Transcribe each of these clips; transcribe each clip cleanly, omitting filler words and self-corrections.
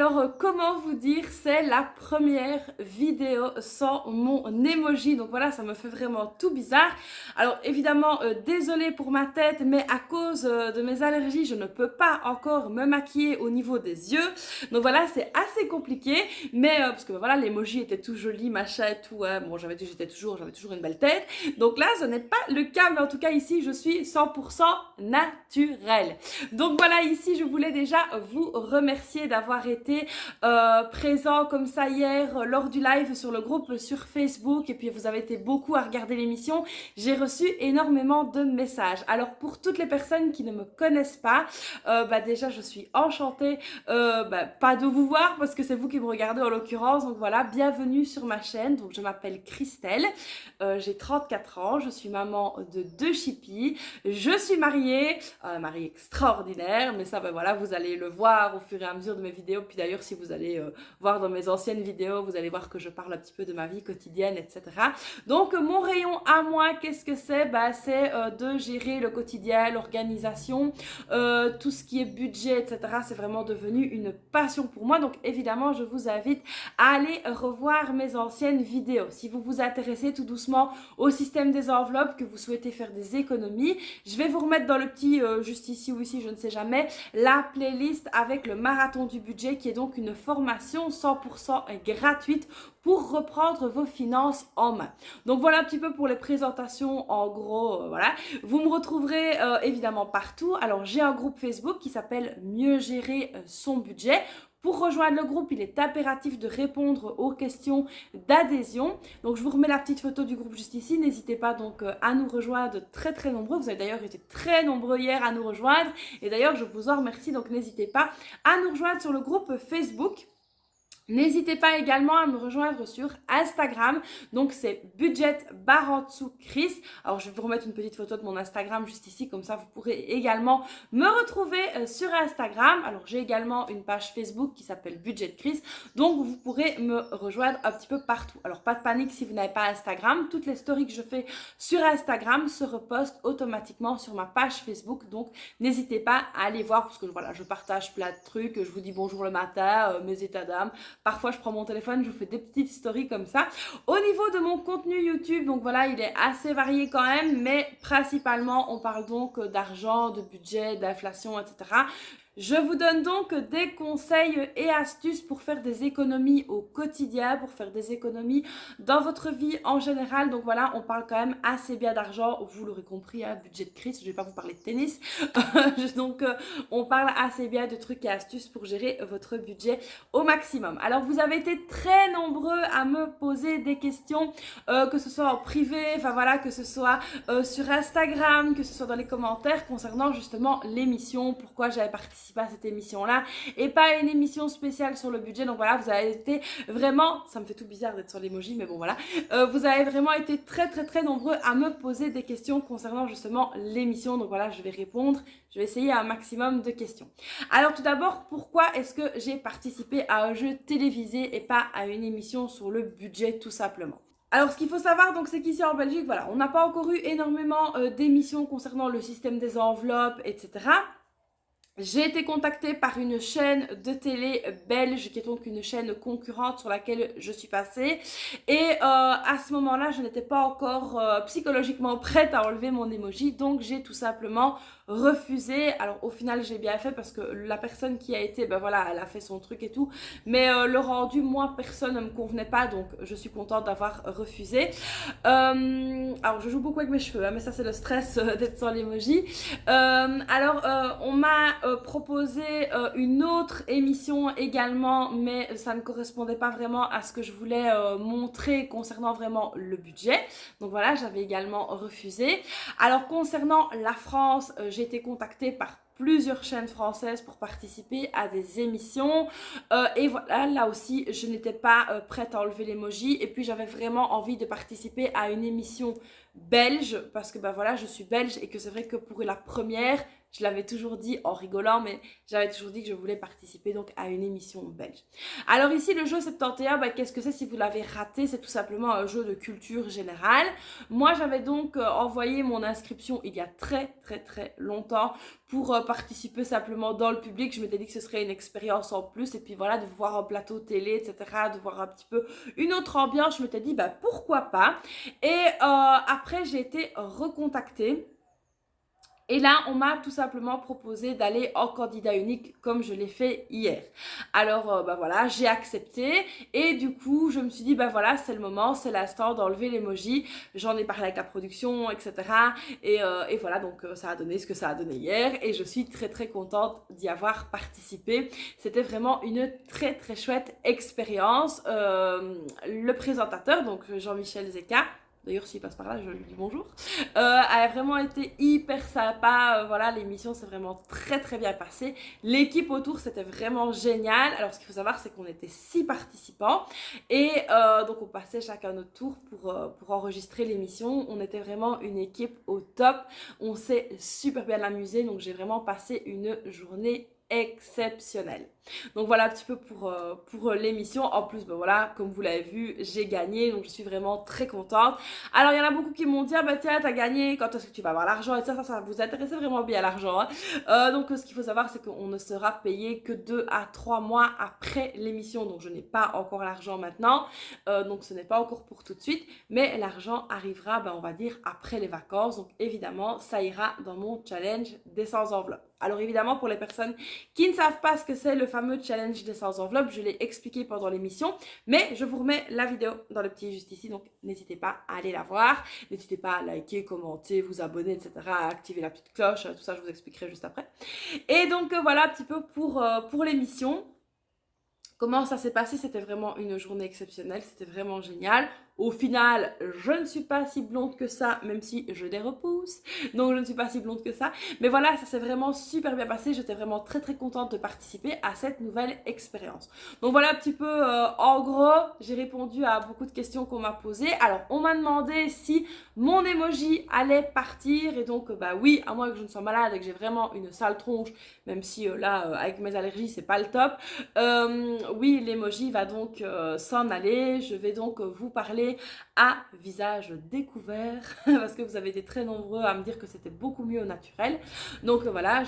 alors comment vous dire, c'est la première vidéo sans mon emoji, donc voilà, ça me fait vraiment tout bizarre. Alors évidemment, désolée pour ma tête, mais à cause de mes allergies, je ne peux pas encore me maquiller au niveau des yeux, donc voilà, c'est assez compliqué, mais parce que voilà, l'emoji était tout joli, machin et tout, hein. Bon, j'avais toujours une belle tête, donc là, ce n'est pas le cas, mais en tout cas ici, je suis 100% naturelle. Donc voilà, ici, je voulais déjà vous remercier d'avoir été présent comme ça hier lors du live sur le groupe sur Facebook, et puis vous avez été beaucoup à regarder l'émission. J'ai reçu énormément de messages. Alors pour toutes les personnes qui ne me connaissent pas, déjà je suis enchantée pas de vous voir parce que c'est vous qui me regardez en l'occurrence. Donc voilà, bienvenue sur ma chaîne. Donc je m'appelle Christelle, j'ai 34 ans, je suis maman de 2 chippies, je suis mariée extraordinaire, mais ça voilà, vous allez le voir au fur et à mesure de mes vidéos. Puis d'ailleurs, si vous allez voir dans mes anciennes vidéos, vous allez voir que je parle un petit peu de ma vie quotidienne, etc. Donc mon rayon à moi, qu'est-ce que c'est? C'est de gérer le quotidien, l'organisation, tout ce qui est budget, etc. C'est vraiment devenu une passion pour moi. Donc évidemment, je vous invite à aller revoir mes anciennes vidéos. Si vous vous intéressez tout doucement au système des enveloppes, que vous souhaitez faire des économies, je vais vous remettre dans le petit, juste ici ou ici, je ne sais jamais, la playlist avec le marathon du budget, qui est donc une formation 100% gratuite pour reprendre vos finances en main. Donc voilà un petit peu pour les présentations en gros, voilà. Vous me retrouverez évidemment partout. Alors j'ai un groupe Facebook qui s'appelle Mieux gérer son budget. Pour rejoindre le groupe, il est impératif de répondre aux questions d'adhésion. Donc je vous remets la petite photo du groupe juste ici. N'hésitez pas donc à nous rejoindre, très très nombreux. Vous avez d'ailleurs été très nombreux hier à nous rejoindre. Et d'ailleurs, je vous en remercie. Donc n'hésitez pas à nous rejoindre sur le groupe Facebook. N'hésitez pas également à me rejoindre sur Instagram, donc c'est budget_Chris. Alors je vais vous remettre une petite photo de mon Instagram juste ici, comme ça vous pourrez également me retrouver sur Instagram. Alors j'ai également une page Facebook qui s'appelle Budget Chris, donc vous pourrez me rejoindre un petit peu partout. Alors pas de panique si vous n'avez pas Instagram, toutes les stories que je fais sur Instagram se repostent automatiquement sur ma page Facebook, donc n'hésitez pas à aller voir, parce que voilà, je partage plein de trucs, je vous dis bonjour le matin, mes états d'âme. Parfois, je prends mon téléphone, je vous fais des petites stories comme ça. Au niveau de mon contenu YouTube, donc voilà, il est assez varié quand même, mais principalement, on parle donc d'argent, de budget, d'inflation, etc. Je vous donne donc des conseils et astuces pour faire des économies au quotidien, pour faire des économies dans votre vie en général. Donc voilà, on parle quand même assez bien d'argent, vous l'aurez compris, hein, budget de Chris, je ne vais pas vous parler de tennis. Donc on parle assez bien de trucs et astuces pour gérer votre budget au maximum. Alors vous avez été très nombreux à me poser des questions, que ce soit en privé, enfin voilà, que ce soit sur Instagram, que ce soit dans les commentaires concernant justement l'émission, pourquoi j'avais participé à cette émission-là et pas une émission spéciale sur le budget. Donc voilà, vous avez été vraiment, ça me fait tout bizarre d'être sur l'emoji, mais bon voilà, vous avez vraiment été très très très nombreux à me poser des questions concernant justement l'émission. Donc voilà, je vais répondre, je vais essayer un maximum de questions. Alors tout d'abord, pourquoi est-ce que j'ai participé à un jeu télévisé et pas à une émission sur le budget tout simplement? Alors, ce qu'il faut savoir, donc, c'est qu'ici en Belgique, voilà, on n'a pas encore eu énormément d'émissions concernant le système des enveloppes, etc. J'ai été contactée par une chaîne de télé belge, qui est donc une chaîne concurrente sur laquelle je suis passée. Et à ce moment-là, je n'étais pas encore psychologiquement prête à enlever mon emoji. Donc, j'ai tout simplement refusé. Alors, au final, j'ai bien fait parce que la personne qui a été, voilà, elle a fait son truc et tout. Mais le rendu, moi, personne ne me convenait pas. Donc, je suis contente d'avoir refusé. Alors, je joue beaucoup avec mes cheveux, hein, mais ça, c'est le stress d'être sans l'emoji. On m'a proposé une autre émission également, mais ça ne correspondait pas vraiment à ce que je voulais montrer concernant vraiment le budget. Donc voilà, j'avais également refusé. Alors concernant la France, j'ai été contactée par plusieurs chaînes françaises pour participer à des émissions et voilà, là aussi je n'étais pas prête à enlever l'emoji, et puis j'avais vraiment envie de participer à une émission belge parce que voilà, je suis belge et que c'est vrai que pour la première je l'avais toujours dit en rigolant, mais j'avais toujours dit que je voulais participer donc à une émission belge. Alors ici, le jeu 71, qu'est-ce que c'est si vous l'avez raté? C'est tout simplement un jeu de culture générale. Moi, j'avais donc envoyé mon inscription il y a très longtemps pour participer simplement dans le public. Je m'étais dit que ce serait une expérience en plus et puis voilà, de voir un plateau télé, etc., de voir un petit peu une autre ambiance. Je m'étais dit, pourquoi pas? Et après, j'ai été recontactée. Et là, on m'a tout simplement proposé d'aller en candidat unique comme je l'ai fait hier. Alors, voilà, j'ai accepté et du coup, je me suis dit, voilà, c'est le moment, c'est l'instant d'enlever l'emoji. J'en ai parlé avec la production, etc. Et voilà, donc ça a donné ce que ça a donné hier et je suis très contente d'y avoir participé. C'était vraiment une très chouette expérience. Le présentateur, donc Jean-Michel Zeka, d'ailleurs s'il passe par là, je lui dis bonjour, a vraiment été hyper sympa. Voilà, l'émission s'est vraiment très bien passée. L'équipe autour, c'était vraiment génial. Alors, ce qu'il faut savoir, c'est qu'on était 6 participants et donc on passait chacun notre tour pour enregistrer l'émission. On était vraiment une équipe au top. On s'est super bien amusé, donc j'ai vraiment passé une journée exceptionnelle. Donc voilà un petit peu pour l'émission. En plus, voilà, comme vous l'avez vu, j'ai gagné, donc je suis vraiment très contente. Alors il y en a beaucoup qui m'ont dit, tiens, t'as gagné, quand est-ce que tu vas avoir l'argent? Et ça vous intéressait vraiment bien l'argent, hein. Donc ce qu'il faut savoir, c'est qu'on ne sera payé que 2 à 3 mois après l'émission, donc je n'ai pas encore l'argent maintenant, donc ce n'est pas encore pour tout de suite, mais l'argent arrivera, on va dire, après les vacances. Donc évidemment, ça ira dans mon challenge des 100 enveloppes. Alors évidemment, pour les personnes qui ne savent pas ce que c'est le fameux challenge des 100 enveloppes, je l'ai expliqué pendant l'émission, mais je vous remets la vidéo dans le petit juste ici, donc n'hésitez pas à aller la voir. N'hésitez pas à liker, commenter, vous abonner, etc., à activer la petite cloche, tout ça je vous expliquerai juste après. Et donc voilà un petit peu pour l'émission. Comment ça s'est passé? C'était vraiment une journée exceptionnelle, c'était vraiment génial. Au final, je ne suis pas si blonde que ça, même si je les repousse. Donc, je ne suis pas si blonde que ça. Mais voilà, ça s'est vraiment super bien passé. J'étais vraiment très contente de participer à cette nouvelle expérience. Donc, voilà un petit peu, en gros, j'ai répondu à beaucoup de questions qu'on m'a posées. Alors, on m'a demandé si mon emoji allait partir. Et donc, oui, à moins que je ne sois malade et que j'ai vraiment une sale tronche, même si là, avec mes allergies, c'est pas le top. Oui, l'emoji va donc s'en aller. Je vais donc vous parler à visage découvert parce que vous avez été très nombreux à me dire que c'était beaucoup mieux au naturel. Donc voilà,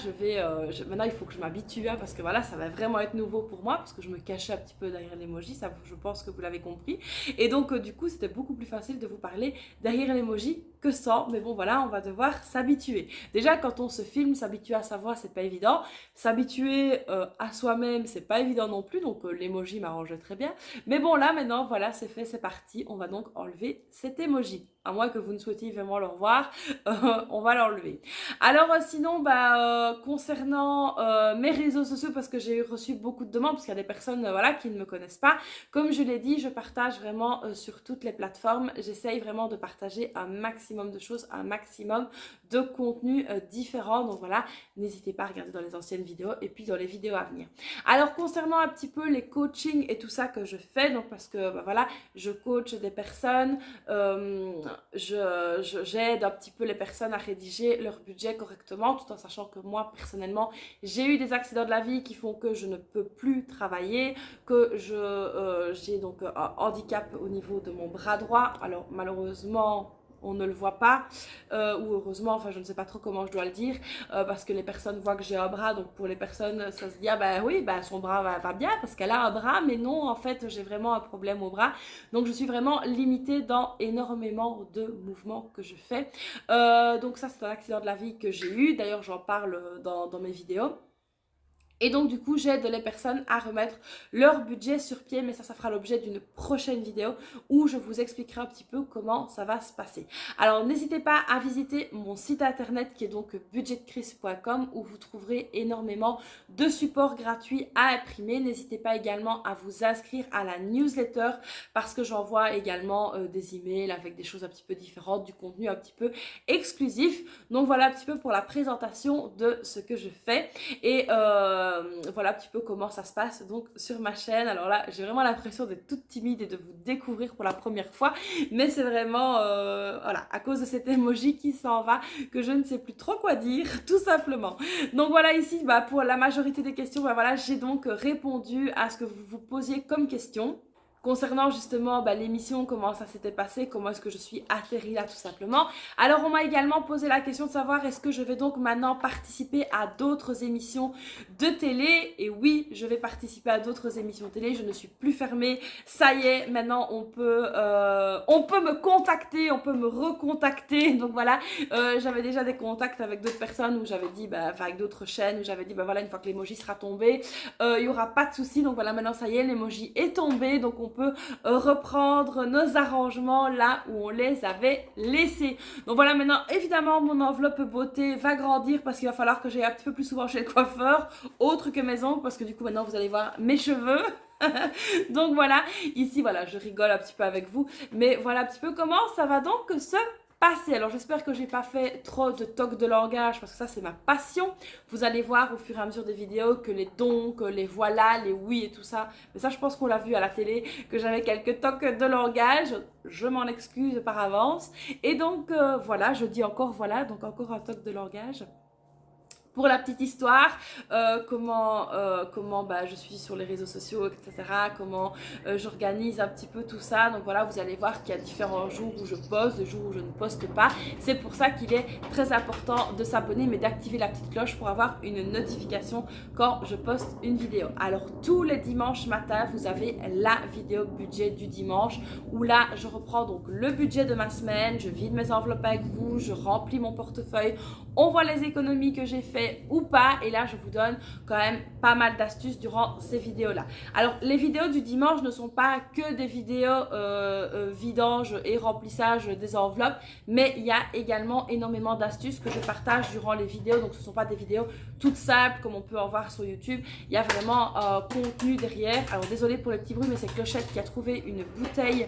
maintenant il faut que je m'habitue, parce que voilà, ça va vraiment être nouveau pour moi parce que je me cachais un petit peu derrière l'emoji, ça je pense que vous l'avez compris. Et donc du coup, c'était beaucoup plus facile de vous parler derrière l'emoji que sans, mais bon voilà, on va devoir s'habituer. Déjà, quand on se filme, s'habituer à sa voix, c'est pas évident. S'habituer à soi-même, c'est pas évident non plus, donc l'emoji m'arrangeait très bien. Mais bon, là, maintenant, voilà, c'est fait, c'est parti. On va donc enlever cet emoji. À moins que vous ne souhaitiez vraiment le revoir, on va l'enlever. Alors, sinon, concernant mes réseaux sociaux, parce que j'ai reçu beaucoup de demandes, parce qu'il y a des personnes voilà, qui ne me connaissent pas. Comme je l'ai dit, je partage vraiment sur toutes les plateformes. J'essaye vraiment de partager un maximum de choses, un maximum de contenus différents. Donc voilà, n'hésitez pas à regarder dans les anciennes vidéos et puis dans les vidéos à venir. Alors, concernant un petit peu les coachings et tout ça que je fais, donc parce que voilà, je coach des personnes, j'aide un petit peu les personnes à rédiger leur budget correctement, tout en sachant que moi personnellement j'ai eu des accidents de la vie qui font que je ne peux plus travailler, que j'ai donc un handicap au niveau de mon bras droit. Alors malheureusement on ne le voit pas, ou heureusement, enfin je ne sais pas trop comment je dois le dire, parce que les personnes voient que j'ai un bras, donc pour les personnes ça se dit oui, son bras va bien parce qu'elle a un bras, mais non, en fait j'ai vraiment un problème au bras, donc je suis vraiment limitée dans énormément de mouvements que je fais. Donc ça c'est un accident de la vie que j'ai eu, d'ailleurs j'en parle dans mes vidéos. Et donc du coup j'aide les personnes à remettre leur budget sur pied, mais ça fera l'objet d'une prochaine vidéo où je vous expliquerai un petit peu comment ça va se passer. Alors n'hésitez pas à visiter mon site internet qui est donc budgetchris.com où vous trouverez énormément de supports gratuits à imprimer. N'hésitez pas également à vous inscrire à la newsletter parce que j'envoie également des emails avec des choses un petit peu différentes, du contenu un petit peu exclusif. Donc voilà un petit peu pour la présentation de ce que je fais. Et voilà un petit peu comment ça se passe donc sur ma chaîne. Alors là, j'ai vraiment l'impression d'être toute timide et de vous découvrir pour la première fois, mais c'est vraiment voilà, à cause de cet emoji qui s'en va que je ne sais plus trop quoi dire, tout simplement. Donc voilà, ici pour la majorité des questions, voilà, j'ai donc répondu à ce que vous vous posiez comme question. Concernant justement l'émission, comment ça s'était passé, comment est-ce que je suis atterrie là tout simplement. Alors on m'a également posé la question de savoir est-ce que je vais donc maintenant participer à d'autres émissions de télé. Et oui, je vais participer à d'autres émissions de télé, je ne suis plus fermée. Ça y est, maintenant on peut me contacter, on peut me recontacter. Donc voilà, j'avais déjà des contacts avec d'autres personnes où j'avais dit, avec d'autres chaînes où j'avais dit, voilà, une fois que l'emoji sera tombé, il n'y aura pas de souci. Donc voilà, maintenant ça y est, l'emoji est tombé, donc on peut reprendre nos arrangements là où on les avait laissés. Donc voilà, maintenant évidemment mon enveloppe beauté va grandir parce qu'il va falloir que j'aille un petit peu plus souvent chez le coiffeur, autre que mes ongles, parce que du coup maintenant vous allez voir mes cheveux. Donc voilà, ici voilà, je rigole un petit peu avec vous, mais voilà un petit peu comment ça va donc se passer. Alors j'espère que j'ai pas fait trop de tocs de langage parce que ça c'est ma passion. Vous allez voir au fur et à mesure des vidéos que les donc, les voilà, les oui et tout ça, mais ça je pense qu'on l'a vu à la télé, que j'avais quelques tocs de langage. Je m'en excuse par avance. Et donc voilà, je dis encore voilà, donc encore un toc de langage. Pour la petite histoire, comment je suis sur les réseaux sociaux, etc. Comment j'organise un petit peu tout ça. Donc voilà, vous allez voir qu'il y a différents jours où je poste, des jours où je ne poste pas. C'est pour ça qu'il est très important de s'abonner, mais d'activer la petite cloche pour avoir une notification quand je poste une vidéo. Alors tous les dimanches matin, vous avez la vidéo budget du dimanche où là, je reprends donc le budget de ma semaine, je vide mes enveloppes avec vous, je remplis mon portefeuille, on voit les économies que j'ai fait ou pas, et là je vous donne quand même pas mal d'astuces durant ces vidéos là. Alors les vidéos du dimanche ne sont pas que des vidéos vidange et remplissage des enveloppes, mais il y a également énormément d'astuces que je partage durant les vidéos. Donc ce ne sont pas des vidéos toutes simples comme on peut en voir sur YouTube, il y a vraiment contenu derrière. Alors désolé pour les petits bruits, mais c'est Clochette qui a trouvé une bouteille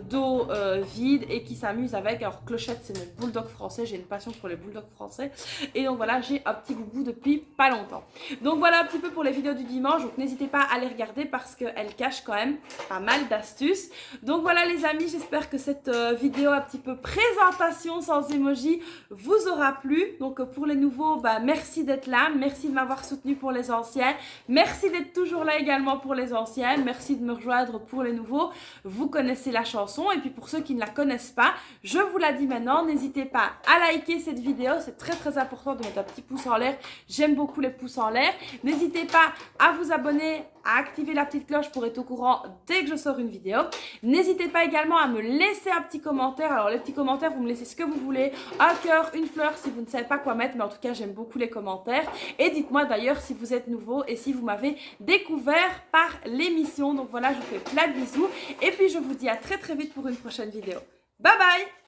d'eau vide et qui s'amuse avec. Alors Clochette c'est mon bulldog français, j'ai une passion pour les bulldogs français, et donc voilà, j'ai un petit boubou depuis pas longtemps. Donc voilà un petit peu pour les vidéos du dimanche, donc n'hésitez pas à les regarder parce qu'elles cachent quand même pas mal d'astuces. Donc voilà les amis, j'espère que cette vidéo un petit peu présentation sans emoji vous aura plu. Donc pour les nouveaux, merci d'être là, merci de m'avoir soutenu pour les anciens, merci d'être toujours là également pour les anciens, merci de me rejoindre pour les nouveaux. Vous connaissez la chanson, et puis pour ceux qui ne la connaissent pas, je vous la dis maintenant, n'hésitez pas à liker cette vidéo, c'est très très important de mettre un petit pouce en l'air, j'aime beaucoup les pouces en l'air. N'hésitez pas à vous abonner, à activer la petite cloche pour être au courant dès que je sors une vidéo. N'hésitez pas également à me laisser un petit commentaire. Alors les petits commentaires, vous me laissez ce que vous voulez, un cœur, une fleur si vous ne savez pas quoi mettre, mais en tout cas j'aime beaucoup les commentaires. Et dites-moi d'ailleurs si vous êtes nouveau et si vous m'avez découvert par l'émission. Donc voilà, je vous fais plein de bisous et puis je vous dis à très très vite pour une prochaine vidéo. Bye bye!